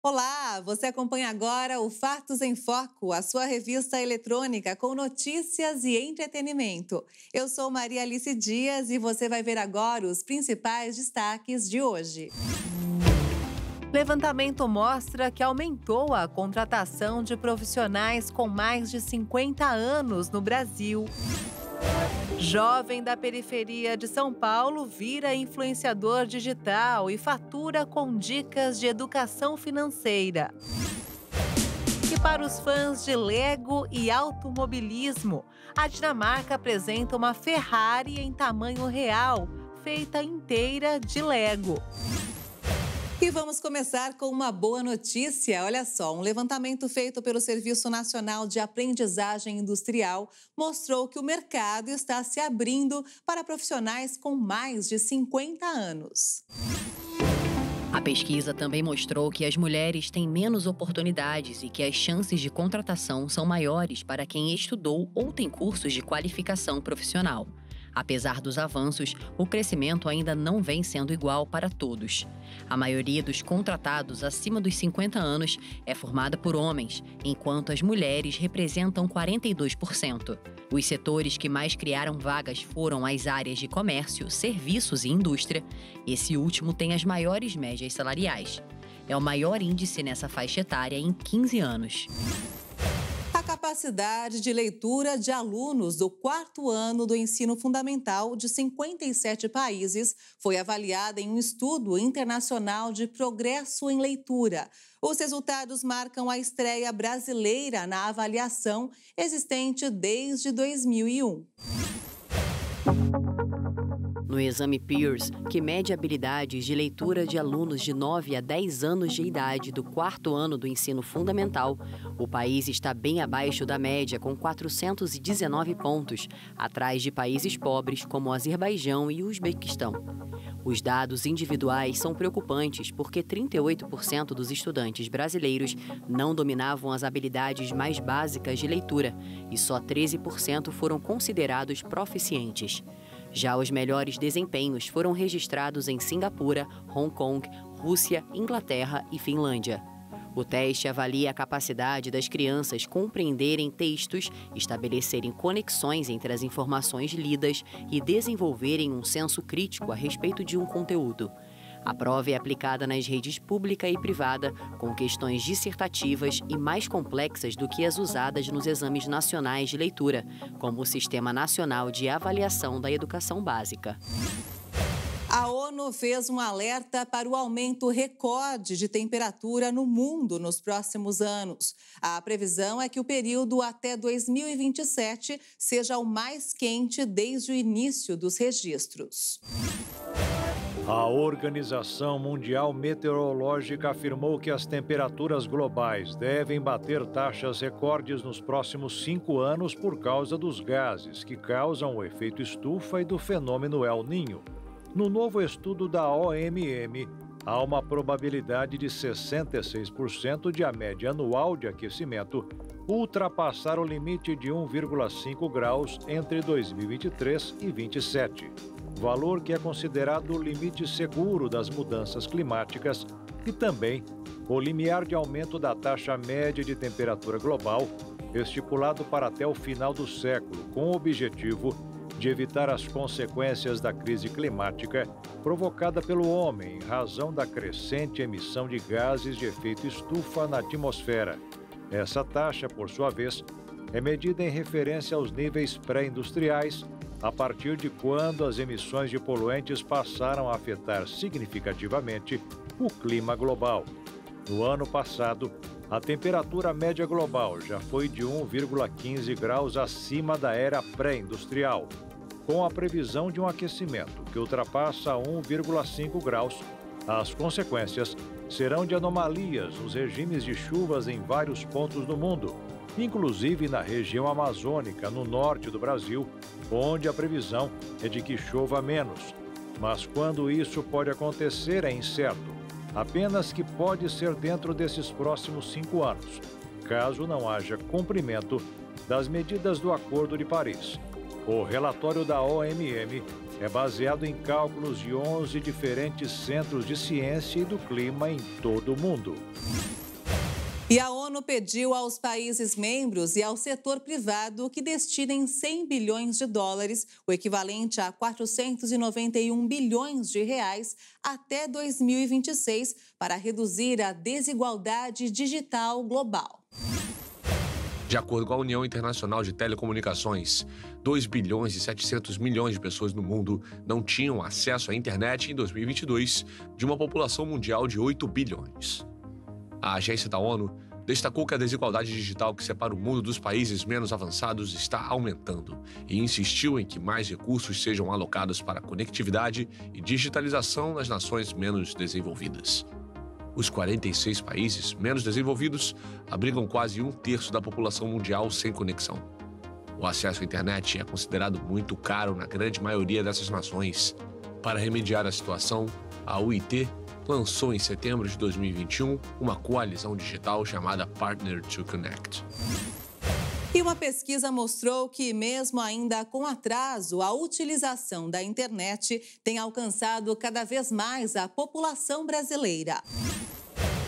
Olá, você acompanha agora o Fatos em Foco, a sua revista eletrônica com notícias e entretenimento. Eu sou Maria Alice Dias e você vai ver agora os principais destaques de hoje. Levantamento mostra que aumentou a contratação de profissionais com mais de 50 anos no Brasil. Jovem da periferia de São Paulo vira influenciador digital e fatura com dicas de educação financeira. E para os fãs de Lego e automobilismo, a Dinamarca apresenta uma Ferrari em tamanho real, feita inteira de Lego. E vamos começar com uma boa notícia. Olha só, um levantamento feito pelo Serviço Nacional de Aprendizagem Industrial mostrou que o mercado está se abrindo para profissionais com mais de 50 anos. A pesquisa também mostrou que as mulheres têm menos oportunidades e que as chances de contratação são maiores para quem estudou ou tem cursos de qualificação profissional. Apesar dos avanços, o crescimento ainda não vem sendo igual para todos. A maioria dos contratados acima dos 50 anos é formada por homens, enquanto as mulheres representam 42%. Os setores que mais criaram vagas foram as áreas de comércio, serviços e indústria. Esse último tem as maiores médias salariais. É o maior índice nessa faixa etária em 15 anos. A capacidade de leitura de alunos do 4º ano do ensino fundamental de 57 países foi avaliada em um estudo internacional de progresso em leitura. Os resultados marcam a estreia brasileira na avaliação existente desde 2001. No exame Pearce, que mede habilidades de leitura de alunos de 9 a 10 anos de idade do 4º ano do ensino fundamental, o país está bem abaixo da média, com 419 pontos, atrás de países pobres como o Azerbaijão e o Uzbequistão. Os dados individuais são preocupantes porque 38% dos estudantes brasileiros não dominavam as habilidades mais básicas de leitura e só 13% foram considerados proficientes. Já os melhores desempenhos foram registrados em Singapura, Hong Kong, Rússia, Inglaterra e Finlândia. O teste avalia a capacidade das crianças compreenderem textos, estabelecerem conexões entre as informações lidas e desenvolverem um senso crítico a respeito de um conteúdo. A prova é aplicada nas redes pública e privada, com questões dissertativas e mais complexas do que as usadas nos exames nacionais de leitura, como o Sistema Nacional de Avaliação da Educação Básica. A ONU fez um alerta para o aumento recorde de temperatura no mundo nos próximos anos. A previsão é que o período até 2027 seja o mais quente desde o início dos registros. A Organização Mundial Meteorológica afirmou que as temperaturas globais devem bater taxas recordes nos próximos 5 anos por causa dos gases que causam o efeito estufa e do fenômeno El Niño. No novo estudo da OMM, há uma probabilidade de 66% de a média anual de aquecimento ultrapassar o limite de 1,5 graus entre 2023 e 2027. Valor que é considerado o limite seguro das mudanças climáticas e também o limiar de aumento da taxa média de temperatura global, estipulado para até o final do século, com o objetivo de evitar as consequências da crise climática provocada pelo homem em razão da crescente emissão de gases de efeito estufa na atmosfera. Essa taxa, por sua vez, é medida em referência aos níveis pré-industriais, a partir de quando as emissões de poluentes passaram a afetar significativamente o clima global. No ano passado, a temperatura média global já foi de 1,15 graus acima da era pré-industrial, com a previsão de um aquecimento que ultrapassa 1,5 graus. As consequências serão de anomalias nos regimes de chuvas em vários pontos do mundo, inclusive na região amazônica, no norte do Brasil, onde a previsão é de que chova menos. Mas quando isso pode acontecer é incerto, apenas que pode ser dentro desses próximos 5 anos, caso não haja cumprimento das medidas do Acordo de Paris. O relatório da OMM é baseado em cálculos de 11 diferentes centros de ciência e do clima em todo o mundo. E a ONU pediu aos países membros e ao setor privado que destinem 100 bilhões de dólares, o equivalente a 491 bilhões de reais, até 2026, para reduzir a desigualdade digital global. De acordo com a União Internacional de Telecomunicações, 2 bilhões e 700 milhões de pessoas no mundo não tinham acesso à internet em 2022, de uma população mundial de 8 bilhões. A agência da ONU destacou que a desigualdade digital que separa o mundo dos países menos avançados está aumentando e insistiu em que mais recursos sejam alocados para conectividade e digitalização nas nações menos desenvolvidas. Os 46 países menos desenvolvidos abrigam quase 1/3 da população mundial sem conexão. O acesso à internet é considerado muito caro na grande maioria dessas nações. Para remediar a situação, a UIT lançou em setembro de 2021 uma coalizão digital chamada Partner to Connect. E uma pesquisa mostrou que, mesmo ainda com atraso, a utilização da internet tem alcançado cada vez mais a população brasileira.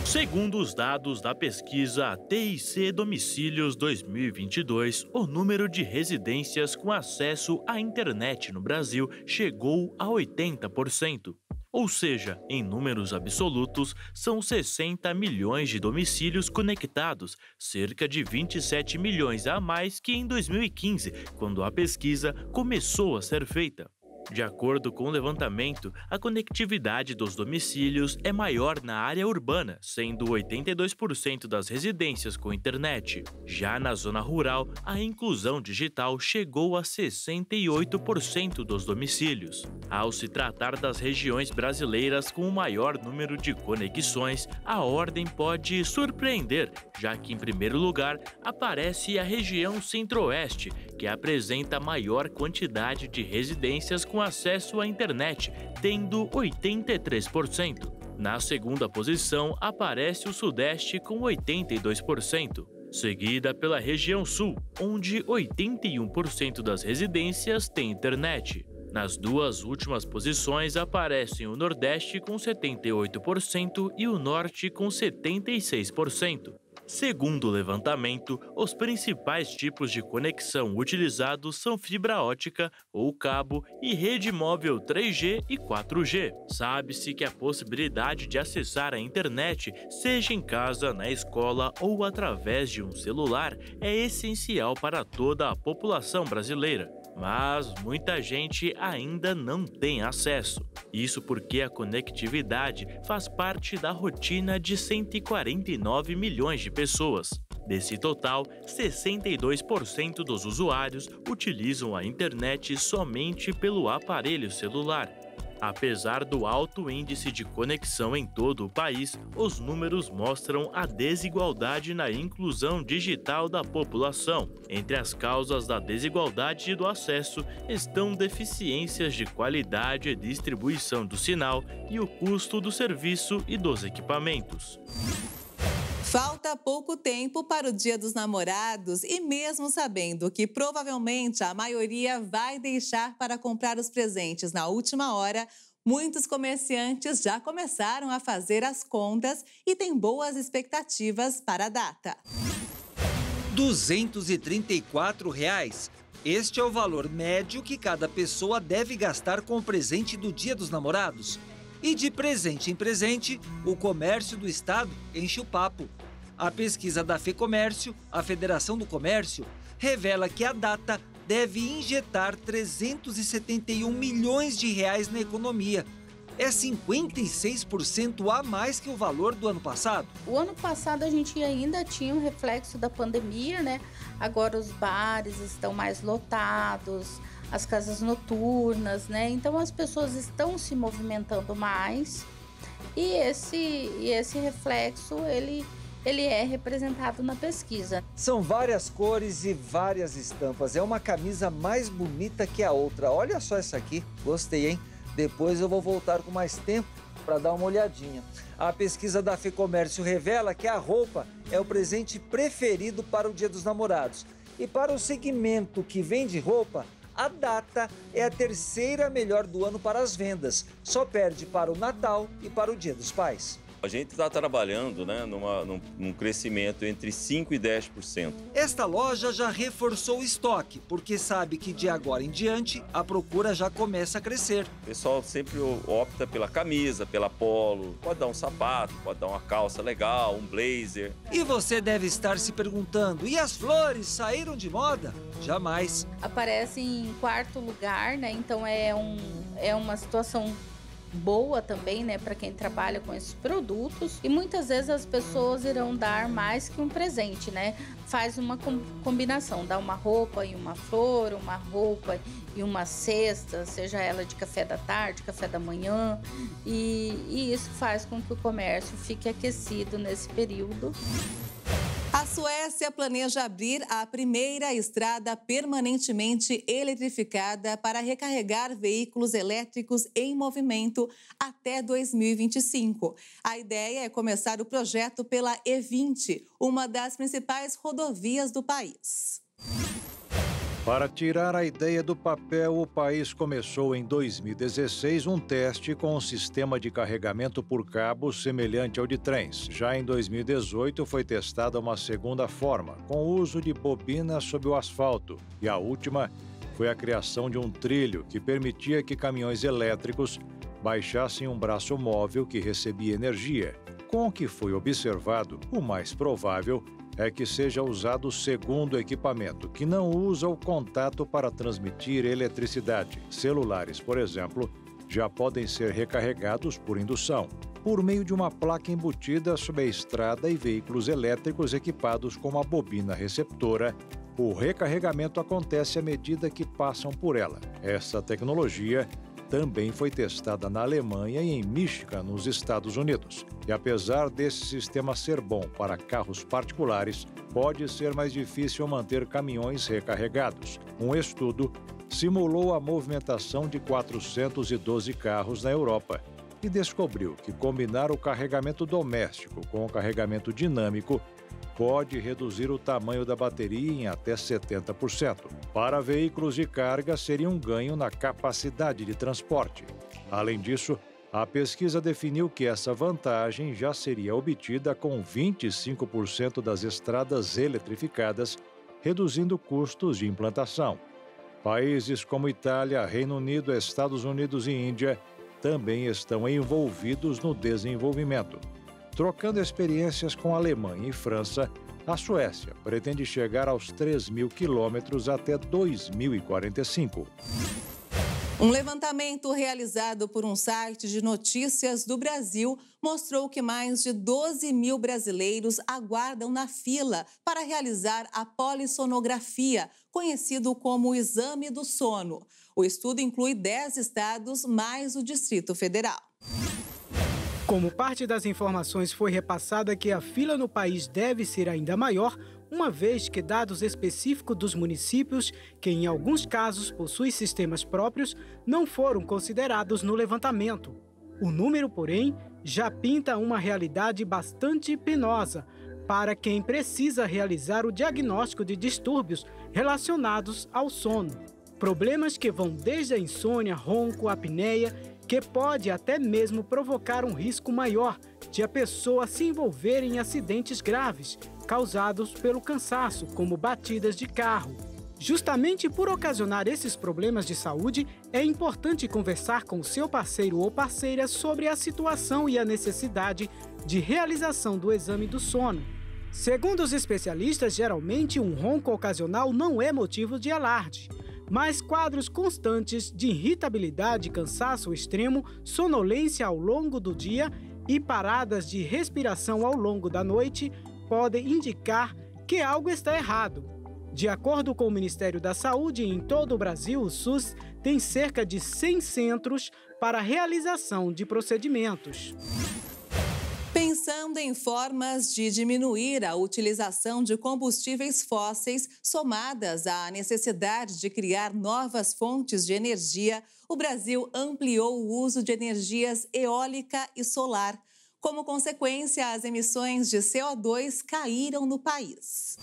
Segundo os dados da pesquisa TIC Domicílios 2022, o número de residências com acesso à internet no Brasil chegou a 80%. Ou seja, em números absolutos, são 60 milhões de domicílios conectados, cerca de 27 milhões a mais que em 2015, quando a pesquisa começou a ser feita. De acordo com o levantamento, a conectividade dos domicílios é maior na área urbana, sendo 82% das residências com internet. Já na zona rural, a inclusão digital chegou a 68% dos domicílios. Ao se tratar das regiões brasileiras com o maior número de conexões, a ordem pode surpreender, já que em primeiro lugar aparece a região Centro-Oeste, que apresenta a maior quantidade de residências com acesso à internet, tendo 83%. Na segunda posição aparece o Sudeste com 82%, seguida pela região Sul, onde 81% das residências têm internet. Nas duas últimas posições aparecem o Nordeste com 78% e o Norte com 76%. Segundo o levantamento, os principais tipos de conexão utilizados são fibra ótica ou cabo e rede móvel 3G e 4G. Sabe-se que a possibilidade de acessar a internet, seja em casa, na escola ou através de um celular, é essencial para toda a população brasileira. Mas muita gente ainda não tem acesso. Isso porque a conectividade faz parte da rotina de 149 milhões de pessoas. Desse total, 62% dos usuários utilizam a internet somente pelo aparelho celular. Apesar do alto índice de conexão em todo o país, os números mostram a desigualdade na inclusão digital da população. Entre as causas da desigualdade do acesso estão deficiências de qualidade e distribuição do sinal e o custo do serviço e dos equipamentos. Falta pouco tempo para o Dia dos Namorados e mesmo sabendo que provavelmente a maioria vai deixar para comprar os presentes na última hora, muitos comerciantes já começaram a fazer as contas e têm boas expectativas para a data. R$ 234. Este é o valor médio que cada pessoa deve gastar com o presente do Dia dos Namorados. E de presente em presente, o comércio do estado enche o papo. A pesquisa da FEComércio, a Federação do Comércio, revela que a data deve injetar 371 milhões de reais na economia. É 56% a mais que o valor do ano passado. O ano passado a gente ainda tinha um reflexo da pandemia, né? Agora os bares estão mais lotados, as casas noturnas, né? Então as pessoas estão se movimentando mais e esse reflexo ele é representado na pesquisa. São várias cores e várias estampas. É uma camisa mais bonita que a outra. Olha só essa aqui. Gostei, hein? Depois eu vou voltar com mais tempo para dar uma olhadinha. A pesquisa da FEComércio revela que a roupa é o presente preferido para o Dia dos Namorados. E para o segmento que vende roupa, a data é a terceira melhor do ano para as vendas. Só perde para o Natal e para o Dia dos Pais. A gente está trabalhando, né, num crescimento entre 5% e 10%. Esta loja já reforçou o estoque, porque sabe que de agora em diante a procura já começa a crescer. O pessoal sempre opta pela camisa, pela polo, pode dar um sapato, pode dar uma calça legal, um blazer. E você deve estar se perguntando, e as flores saíram de moda? Jamais. Aparece em quarto lugar, né? Então é uma situação boa também, né, para quem trabalha com esses produtos. E muitas vezes as pessoas irão dar mais que um presente, né? Faz uma combinação, dá uma roupa e uma flor, uma roupa e uma cesta, seja ela de café da tarde, café da manhã. E isso faz com que o comércio fique aquecido nesse período. A Suécia planeja abrir a primeira estrada permanentemente eletrificada para recarregar veículos elétricos em movimento até 2025. A ideia é começar o projeto pela E20, uma das principais rodovias do país. Para tirar a ideia do papel, o país começou em 2016 um teste com um sistema de carregamento por cabo semelhante ao de trens. Já em 2018 foi testada uma segunda forma, com o uso de bobinas sob o asfalto. E a última foi a criação de um trilho que permitia que caminhões elétricos baixassem um braço móvel que recebia energia. Com o que foi observado, o mais provável é que seja usado o segundo equipamento, que não usa o contato para transmitir eletricidade. Celulares, por exemplo, já podem ser recarregados por indução, por meio de uma placa embutida sob a estrada, e veículos elétricos equipados com uma bobina receptora. O recarregamento acontece à medida que passam por ela. Essa tecnologia também foi testada na Alemanha e em Michigan, nos Estados Unidos. E apesar desse sistema ser bom para carros particulares, pode ser mais difícil manter caminhões recarregados. Um estudo simulou a movimentação de 412 carros na Europa e descobriu que combinar o carregamento doméstico com o carregamento dinâmico pode reduzir o tamanho da bateria em até 70%. Para veículos de carga, seria um ganho na capacidade de transporte. Além disso, a pesquisa definiu que essa vantagem já seria obtida com 25% das estradas eletrificadas, reduzindo custos de implantação. Países como Itália, Reino Unido, Estados Unidos e Índia também estão envolvidos no desenvolvimento. Trocando experiências com a Alemanha e França, a Suécia pretende chegar aos 3.000 quilômetros até 2045. Um levantamento realizado por um site de notícias do Brasil mostrou que mais de 12 mil brasileiros aguardam na fila para realizar a polissonografia, conhecido como o exame do sono. O estudo inclui 10 estados mais o Distrito Federal. Como parte das informações foi repassada que a fila no país deve ser ainda maior, uma vez que dados específicos dos municípios, que em alguns casos possuem sistemas próprios, não foram considerados no levantamento. O número, porém, já pinta uma realidade bastante penosa para quem precisa realizar o diagnóstico de distúrbios relacionados ao sono. Problemas que vão desde a insônia, ronco, apneia, que pode até mesmo provocar um risco maior de a pessoa se envolver em acidentes graves causados pelo cansaço, como batidas de carro. Justamente por ocasionar esses problemas de saúde, é importante conversar com o seu parceiro ou parceira sobre a situação e a necessidade de realização do exame do sono. Segundo os especialistas, geralmente um ronco ocasional não é motivo de alarde, mas quadros constantes de irritabilidade, cansaço extremo, sonolência ao longo do dia e paradas de respiração ao longo da noite podem indicar que algo está errado. De acordo com o Ministério da Saúde, em todo o Brasil, o SUS tem cerca de 100 centros para a realização de procedimentos. Pensando em formas de diminuir a utilização de combustíveis fósseis, somadas à necessidade de criar novas fontes de energia, o Brasil ampliou o uso de energias eólica e solar. Como consequência, as emissões de CO2 caíram no país.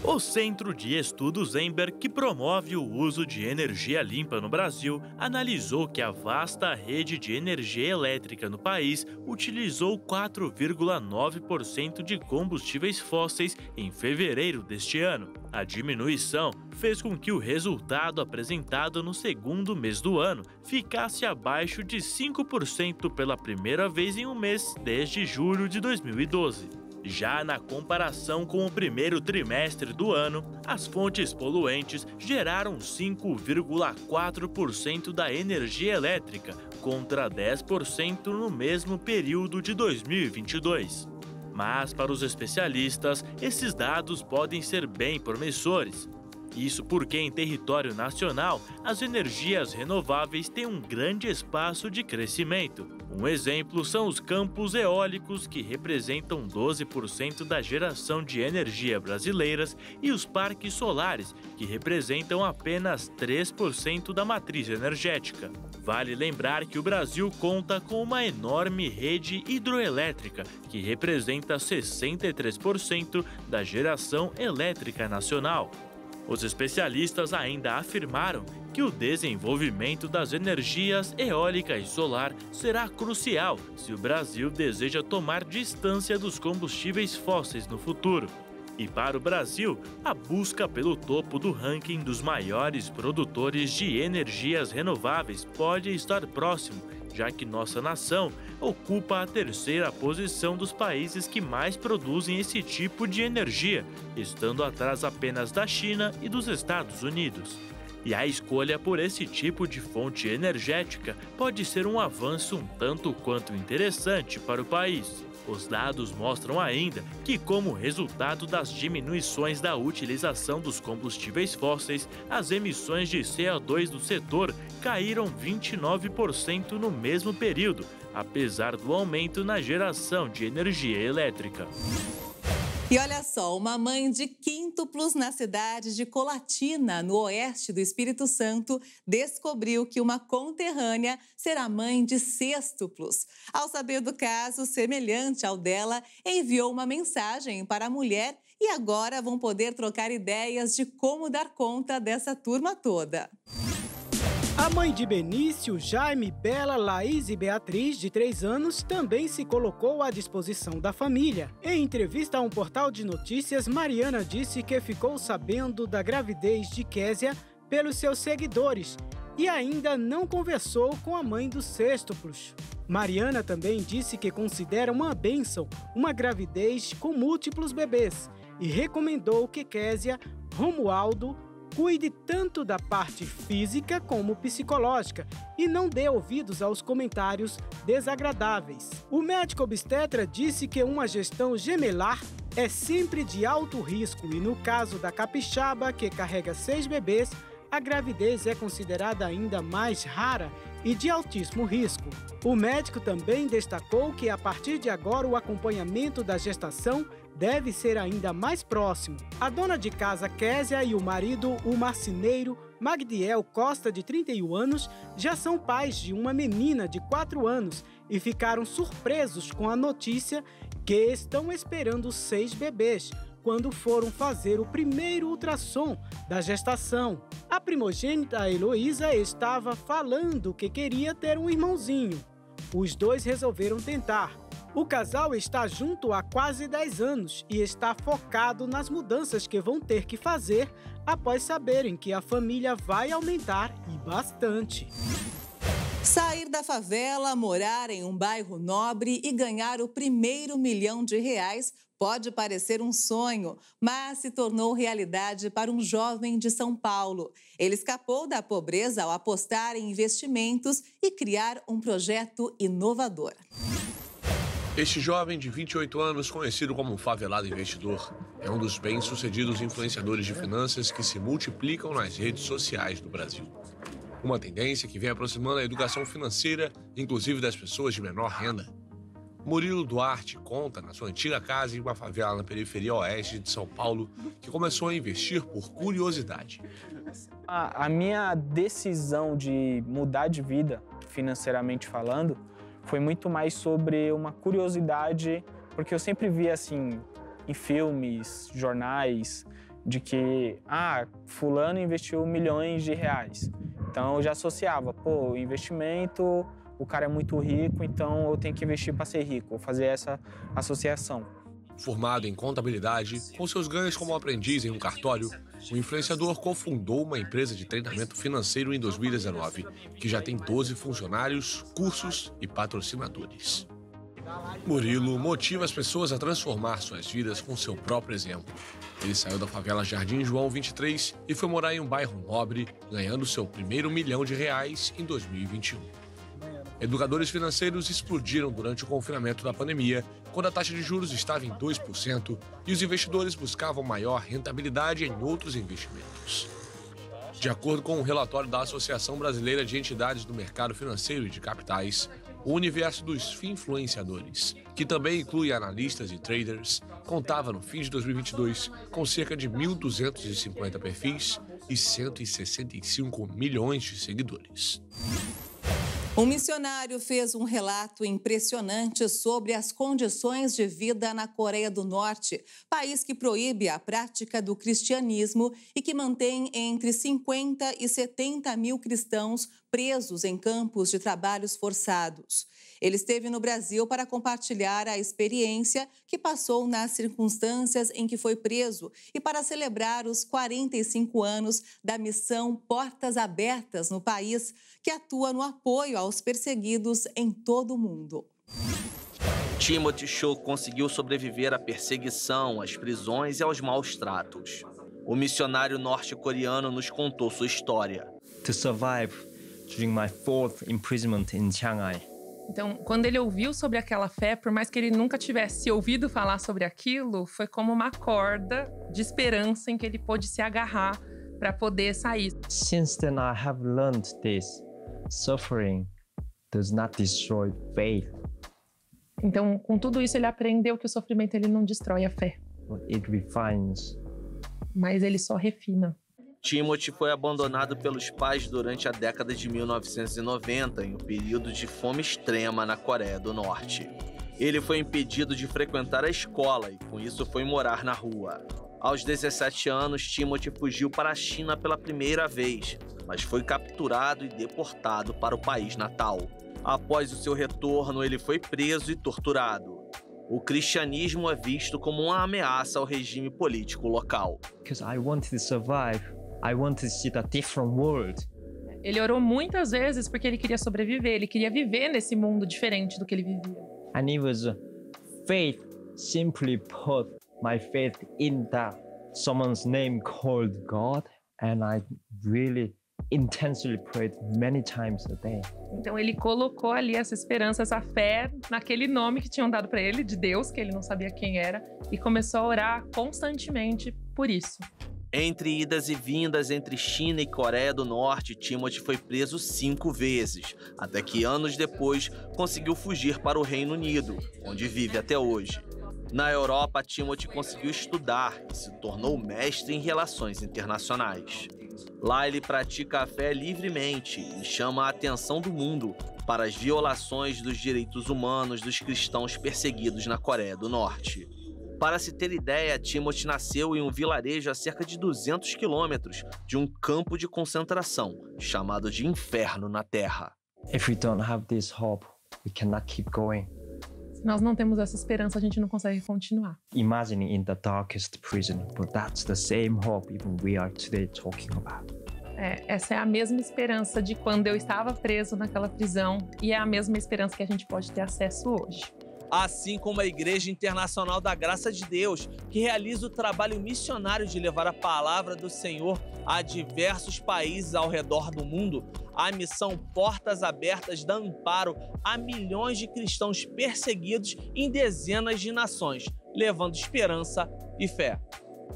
O Centro de Estudos Ember, que promove o uso de energia limpa no Brasil, analisou que a vasta rede de energia elétrica no país utilizou 4,9% de combustíveis fósseis em fevereiro deste ano. A diminuição fez com que o resultado apresentado no segundo mês do ano ficasse abaixo de 5% pela primeira vez em um mês desde julho de 2012. Já na comparação com o primeiro trimestre do ano, as fontes poluentes geraram 5,4% da energia elétrica, contra 10% no mesmo período de 2022. Mas, para os especialistas, esses dados podem ser bem promissores. Isso porque, em território nacional, as energias renováveis têm um grande espaço de crescimento. Um exemplo são os campos eólicos, que representam 12% da geração de energia brasileiras, e os parques solares, que representam apenas 3% da matriz energética. Vale lembrar que o Brasil conta com uma enorme rede hidroelétrica, que representa 63% da geração elétrica nacional. Os especialistas ainda afirmaram que o desenvolvimento das energias eólica e solar será crucial se o Brasil deseja tomar distância dos combustíveis fósseis no futuro. E para o Brasil, a busca pelo topo do ranking dos maiores produtores de energias renováveis pode estar próximo, já que nossa nação ocupa a terceira posição dos países que mais produzem esse tipo de energia, estando atrás apenas da China e dos Estados Unidos. E a escolha por esse tipo de fonte energética pode ser um avanço um tanto quanto interessante para o país. Os dados mostram ainda que, como resultado das diminuições da utilização dos combustíveis fósseis, as emissões de CO2 do setor caíram 29% no mesmo período, apesar do aumento na geração de energia elétrica. E olha só, uma mãe de quíntuplos na cidade de Colatina, no oeste do Espírito Santo, descobriu que uma conterrânea será mãe de sextuplos. Ao saber do caso semelhante ao dela, enviou uma mensagem para a mulher e agora vão poder trocar ideias de como dar conta dessa turma toda. A mãe de Benício, Jaime, Bela, Laís e Beatriz, de 3 anos, também se colocou à disposição da família. Em entrevista a um portal de notícias, Mariana disse que ficou sabendo da gravidez de Késia pelos seus seguidores e ainda não conversou com a mãe dos sextuplos. Mariana também disse que considera uma bênção uma gravidez com múltiplos bebês e recomendou que Késia, Romualdo, cuide tanto da parte física como psicológica e não dê ouvidos aos comentários desagradáveis. O médico obstetra disse que uma gestão gemelar é sempre de alto risco e no caso da capixaba, que carrega 6 bebês, a gravidez é considerada ainda mais rara e de altíssimo risco. O médico também destacou que a partir de agora o acompanhamento da gestação deve ser ainda mais próximo. A dona de casa Késia e o marido, o marceneiro Magdiel Costa, de 31 anos, já são pais de uma menina de 4 anos e ficaram surpresos com a notícia que estão esperando 6 bebês quando foram fazer o primeiro ultrassom da gestação. A primogênita Heloísa estava falando que queria ter um irmãozinho. Os dois resolveram tentar. O casal está junto há quase 10 anos e está focado nas mudanças que vão ter que fazer após saberem que a família vai aumentar e bastante. Sair da favela, morar em um bairro nobre e ganhar o primeiro R$1 milhão pode parecer um sonho, mas se tornou realidade para um jovem de São Paulo. Ele escapou da pobreza ao apostar em investimentos e criar um projeto inovador. Este jovem de 28 anos, conhecido como favelado investidor, é um dos bem-sucedidos influenciadores de finanças que se multiplicam nas redes sociais do Brasil. Uma tendência que vem aproximando a educação financeira, inclusive das pessoas de menor renda. Murilo Duarte conta na sua antiga casa em uma favela na periferia oeste de São Paulo que começou a investir por curiosidade. A minha decisão de mudar de vida, financeiramente falando, foi muito mais sobre uma curiosidade, porque eu sempre via assim, em filmes, jornais, de que, fulano investiu milhões de reais. Então eu já associava, o investimento, o cara é muito rico, então eu tenho que investir para ser rico, fazer essa associação. Formado em contabilidade, com seus ganhos como aprendiz em um cartório, o influenciador cofundou uma empresa de treinamento financeiro em 2019, que já tem 12 funcionários, cursos e patrocinadores. Murilo motiva as pessoas a transformar suas vidas com seu próprio exemplo. Ele saiu da favela Jardim João 23 e foi morar em um bairro nobre, ganhando seu primeiro R$1 milhão em 2021. Educadores financeiros explodiram durante o confinamento da pandemia, quando a taxa de juros estava em 2% e os investidores buscavam maior rentabilidade em outros investimentos. De acordo com um relatório da Associação Brasileira de Entidades do Mercado Financeiro e de Capitais, o universo dos finfluenciadores, que também inclui analistas e traders, contava no fim de 2022 com cerca de 1.250 perfis e 165 milhões de seguidores. Um missionário fez um relato impressionante sobre as condições de vida na Coreia do Norte, país que proíbe a prática do cristianismo e que mantém entre 50 e 70 mil cristãos presos em campos de trabalhos forçados. Ele esteve no Brasil para compartilhar a experiência que passou nas circunstâncias em que foi preso e para celebrar os 45 anos da missão Portas Abertas no país, que atua no apoio aos perseguidos em todo o mundo. Timothy Cho conseguiu sobreviver à perseguição, às prisões e aos maus tratos. O missionário norte-coreano nos contou sua história. To survive during my 4th imprisonment in Shanghai. Então, quando ele ouviu sobre aquela fé, por mais que ele nunca tivesse ouvido falar sobre aquilo, foi como uma corda de esperança em que ele pôde se agarrar para poder sair. Since then I have learned this. Suffering does not destroy faith. Então, com tudo isso, ele aprendeu que o sofrimento ele não destrói a fé. It refines. Mas ele só refina. Timothy foi abandonado pelos pais durante a década de 1990, em um período de fome extrema na Coreia do Norte. Ele foi impedido de frequentar a escola e, com isso, foi morar na rua. Aos 17 anos, Timothy fugiu para a China pela primeira vez, mas foi capturado e deportado para o país natal. Após o seu retorno, ele foi preso e torturado. O cristianismo é visto como uma ameaça ao regime político local. Because I wanted to survive. I wanted to see a different world. Ele orou muitas vezes porque ele queria sobreviver, ele queria viver nesse mundo diferente do que ele vivia. And it was faith, simply put my faith in that someone's name called God, and I really intensely prayed many times a day. Então ele colocou ali essa esperança, essa fé naquele nome que tinham dado para ele, de Deus, que ele não sabia quem era, e começou a orar constantemente por isso. Entre idas e vindas entre China e Coreia do Norte, Timothy foi preso 5 vezes, até que anos depois conseguiu fugir para o Reino Unido, onde vive até hoje. Na Europa, Timothy conseguiu estudar e se tornou mestre em relações internacionais. Lá ele pratica a fé livremente e chama a atenção do mundo para as violações dos direitos humanos dos cristãos perseguidos na Coreia do Norte. Para se ter ideia, Timothy nasceu em um vilarejo a cerca de 200 quilômetros de um campo de concentração, chamado de Inferno na Terra. If we don't have this hope, we cannot keep going. Se nós não temos essa esperança, a gente não consegue continuar. Imagine in the darkest prison, but that's the same hope even we are today talking about. Essa é a mesma esperança de quando eu estava preso naquela prisão e é a mesma esperança que a gente pode ter acesso hoje. Assim como a Igreja Internacional da Graça de Deus, que realiza o trabalho missionário de levar a palavra do Senhor a diversos países ao redor do mundo, a missão Portas Abertas dá amparo a milhões de cristãos perseguidos em dezenas de nações, levando esperança e fé.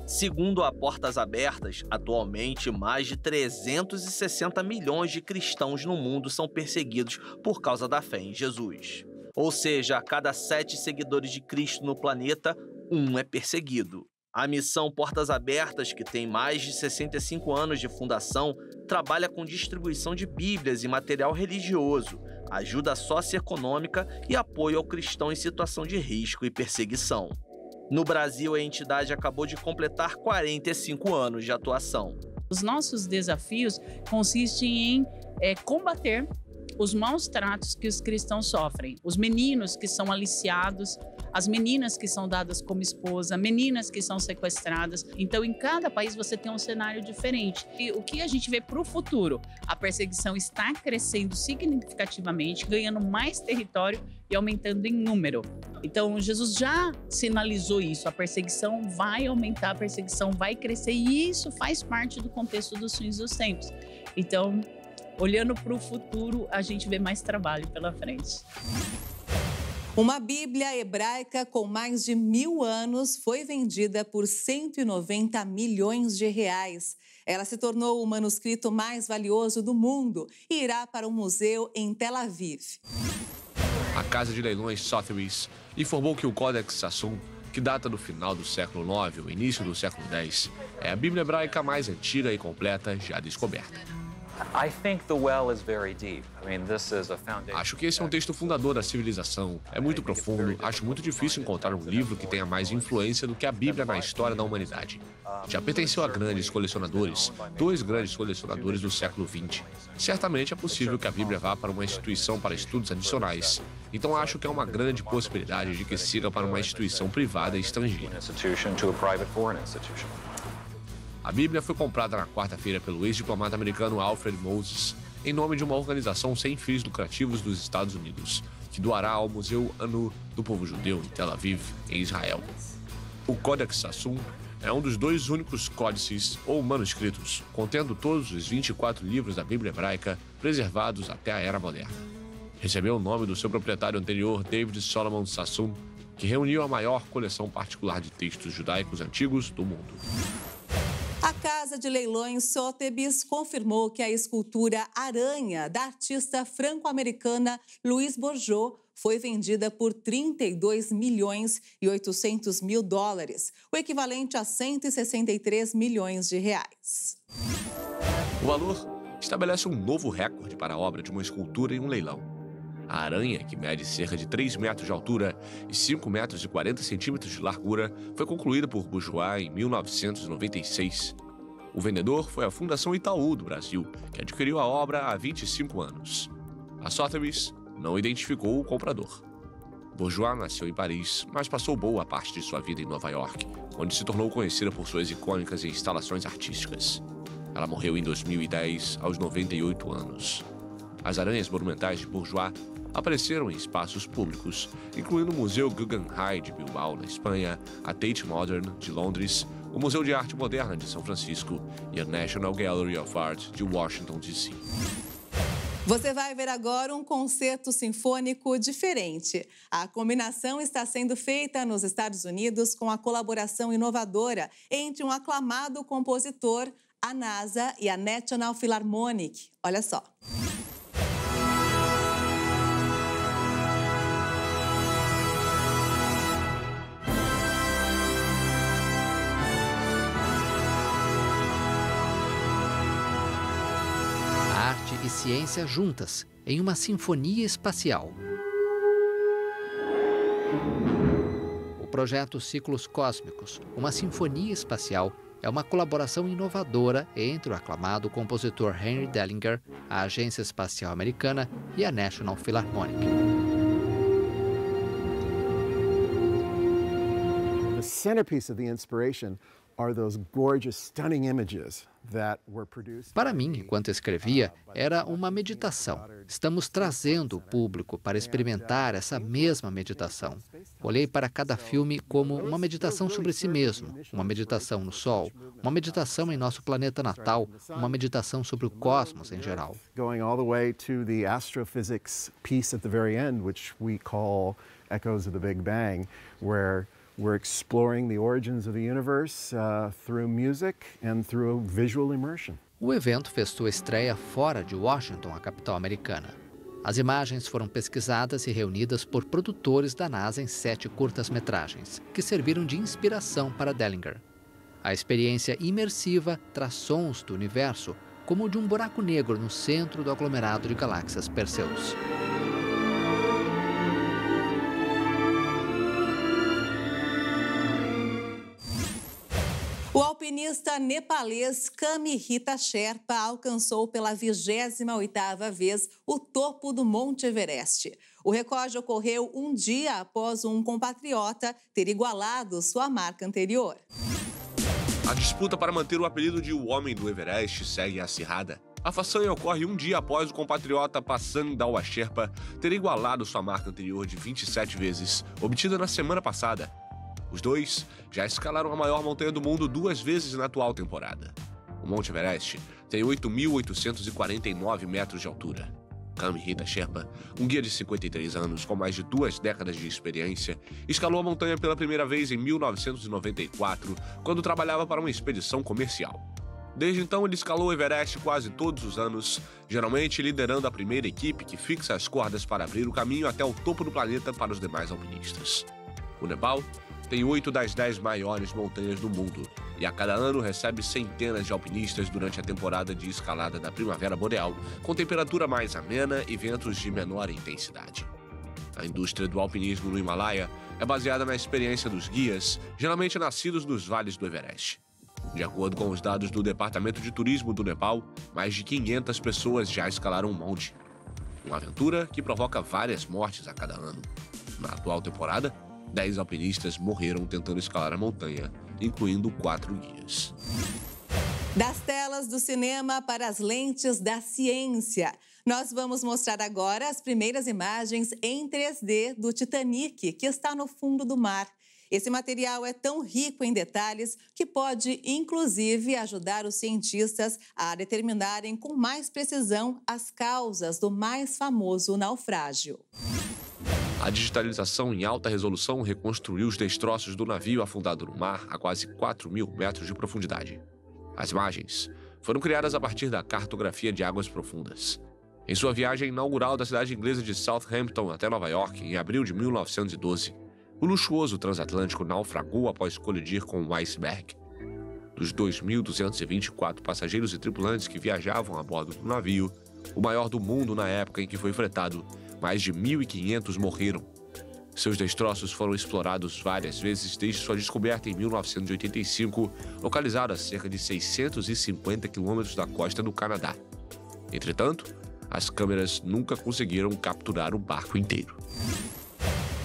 Segundo a Portas Abertas, atualmente mais de 360 milhões de cristãos no mundo são perseguidos por causa da fé em Jesus. Ou seja, a cada 7 seguidores de Cristo no planeta, 1 é perseguido. A missão Portas Abertas, que tem mais de 65 anos de fundação, trabalha com distribuição de bíblias e material religioso, ajuda socioeconômica e apoio ao cristão em situação de risco e perseguição. No Brasil, a entidade acabou de completar 45 anos de atuação. Os nossos desafios consistem em combater os maus tratos que os cristãos sofrem. Os meninos que são aliciados, as meninas que são dadas como esposa, meninas que são sequestradas. Então, em cada país você tem um cenário diferente. E o que a gente vê para o futuro? A perseguição está crescendo significativamente, ganhando mais território e aumentando em número. Então, Jesus já sinalizou isso. A perseguição vai aumentar, a perseguição vai crescer e isso faz parte do contexto dos fins dos tempos. Então, olhando para o futuro, a gente vê mais trabalho pela frente. Uma Bíblia hebraica com mais de 1000 anos foi vendida por 190 milhões de reais. Ela se tornou o manuscrito mais valioso do mundo e irá para um museu em Tel Aviv. A casa de leilões Sotheby's informou que o Codex Sassoon, que data do final do século IX ou início do século X, é a Bíblia hebraica mais antiga e completa já descoberta. Acho que esse é um texto fundador da civilização. É muito profundo. Acho muito difícil encontrar um livro que tenha mais influência do que a Bíblia na história da humanidade. Já pertenceu a grandes colecionadores, 2 grandes colecionadores do século XX. Certamente é possível que a Bíblia vá para uma instituição para estudos adicionais. Então acho que é uma grande possibilidade de que siga para uma instituição privada e estrangeira. A Bíblia foi comprada na quarta-feira pelo ex-diplomata americano Alfred Moses, em nome de uma organização sem fins lucrativos dos Estados Unidos, que doará ao Museu Anu do Povo Judeu em Tel Aviv, em Israel. O Codex Sassoon é um dos 2 únicos códices ou manuscritos, contendo todos os 24 livros da Bíblia hebraica preservados até a Era Moderna. Recebeu o nome do seu proprietário anterior, David Solomon Sassoon, que reuniu a maior coleção particular de textos judaicos antigos do mundo. A casa de leilões Sotheby's confirmou que a escultura Aranha, da artista franco-americana Louise Bourgeois, foi vendida por 32 milhões e 800 mil dólares, o equivalente a 163 milhões de reais. O valor estabelece um novo recorde para a obra de uma escultura em um leilão. A aranha, que mede cerca de 3 metros de altura e 5 metros e 40 centímetros de largura, foi concluída por Bourgeois em 1996. O vendedor foi a Fundação Itaú do Brasil, que adquiriu a obra há 25 anos. A Sotheby's não identificou o comprador. Bourgeois nasceu em Paris, mas passou boa parte de sua vida em Nova York, onde se tornou conhecida por suas icônicas instalações artísticas. Ela morreu em 2010, aos 98 anos. As aranhas monumentais de Bourgeois apareceram em espaços públicos, incluindo o Museu Guggenheim de Bilbao, na Espanha, a Tate Modern, de Londres, o Museu de Arte Moderna de São Francisco e a National Gallery of Art de Washington, D.C. Você vai ver agora um concerto sinfônico diferente. A combinação está sendo feita nos Estados Unidos com a colaboração inovadora entre um aclamado compositor, a NASA e a National Philharmonic. Olha só. Arte e ciência juntas, em uma sinfonia espacial. O projeto Ciclos Cósmicos, uma sinfonia espacial, é uma colaboração inovadora entre o aclamado compositor Henry Dellinger, a Agência Espacial Americana e a National Philharmonic. The centerpiece of the inspiration are those gorgeous, stunning images that were produced. Para mim, enquanto escrevia, era uma meditação. Estamos trazendo o público para experimentar essa mesma meditação. Olhei para cada filme como uma meditação sobre si mesmo, uma meditação no Sol, uma meditação em nosso planeta natal, uma meditação sobre o cosmos em geral. Going all the way to the astrophysics piece at the very end, which we call Echoes of the Big Bang, where we're exploring the origins of the universe through music and through visual immersion. O evento fez sua estreia fora de Washington, a capital americana. As imagens foram pesquisadas e reunidas por produtores da NASA em 7 curtas-metragens, que serviram de inspiração para Dellinger. A experiência imersiva traz sons do universo, como o de um buraco negro no centro do aglomerado de galáxias Perseus. alpinista nepalês Kamihita Sherpa alcançou pela 28ª vez o topo do Monte Everest. O recorde ocorreu um dia após um compatriota ter igualado sua marca anterior. A disputa para manter o apelido de O Homem do Everest segue acirrada. A façanha ocorre um dia após o compatriota Passan Dawa Sherpa ter igualado sua marca anterior de 27 vezes, obtida na semana passada. Os dois já escalaram a maior montanha do mundo 2 vezes na atual temporada. O Monte Everest tem 8.849 metros de altura. Kamihita Sherpa, um guia de 53 anos com mais de 2 décadas de experiência, escalou a montanha pela primeira vez em 1994, quando trabalhava para uma expedição comercial. Desde então, ele escalou o Everest quase todos os anos, geralmente liderando a primeira equipe que fixa as cordas para abrir o caminho até o topo do planeta para os demais alpinistas. O Nepal tem 8 das 10 maiores montanhas do mundo e a cada ano recebe centenas de alpinistas durante a temporada de escalada da Primavera Boreal, com temperatura mais amena e ventos de menor intensidade. A indústria do alpinismo no Himalaia é baseada na experiência dos guias, geralmente nascidos nos vales do Everest. De acordo com os dados do Departamento de Turismo do Nepal, mais de 500 pessoas já escalaram o monte. Uma aventura que provoca várias mortes a cada ano. Na atual temporada, 10 alpinistas morreram tentando escalar a montanha, incluindo 4 guias. Das telas do cinema para as lentes da ciência. Nós vamos mostrar agora as primeiras imagens em 3D do Titanic, que está no fundo do mar. Esse material é tão rico em detalhes que pode, inclusive, ajudar os cientistas a determinarem com mais precisão as causas do mais famoso naufrágio. A digitalização em alta resolução reconstruiu os destroços do navio afundado no mar a quase 4.000 metros de profundidade. As imagens foram criadas a partir da cartografia de águas profundas. Em sua viagem inaugural da cidade inglesa de Southampton até Nova York, em abril de 1912, o luxuoso transatlântico naufragou após colidir com um iceberg. Dos 2.224 passageiros e tripulantes que viajavam a bordo do navio, o maior do mundo na época em que foi fretado, mais de 1.500 morreram. Seus destroços foram explorados várias vezes desde sua descoberta em 1985, localizado a cerca de 650 quilômetros da costa do Canadá. Entretanto, as câmeras nunca conseguiram capturar o barco inteiro.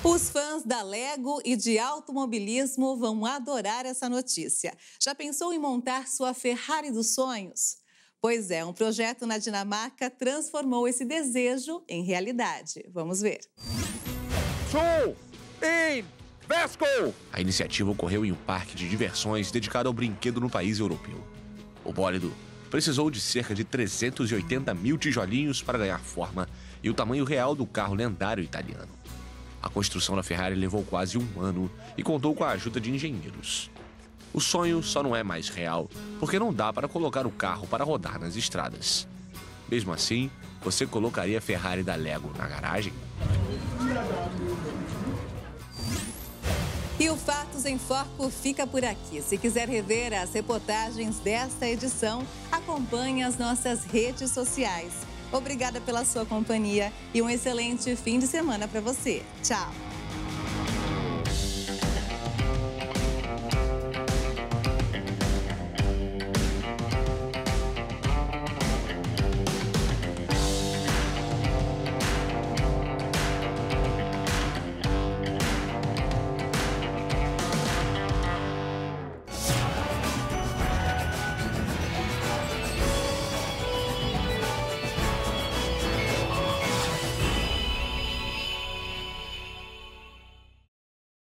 Os fãs da Lego e de automobilismo vão adorar essa notícia. Já pensou em montar sua Ferrari dos sonhos? Pois é, um projeto na Dinamarca transformou esse desejo em realidade. Vamos ver. A iniciativa ocorreu em um parque de diversões dedicado ao brinquedo no país europeu. O bólido precisou de cerca de 380 mil tijolinhos para ganhar forma e o tamanho real do carro lendário italiano. A construção da Ferrari levou quase um ano e contou com a ajuda de engenheiros. O sonho só não é mais real porque não dá para colocar o carro para rodar nas estradas. Mesmo assim, você colocaria a Ferrari da Lego na garagem? E o Fatos em Foco fica por aqui. Se quiser rever as reportagens desta edição, acompanhe as nossas redes sociais. Obrigada pela sua companhia e um excelente fim de semana para você. Tchau!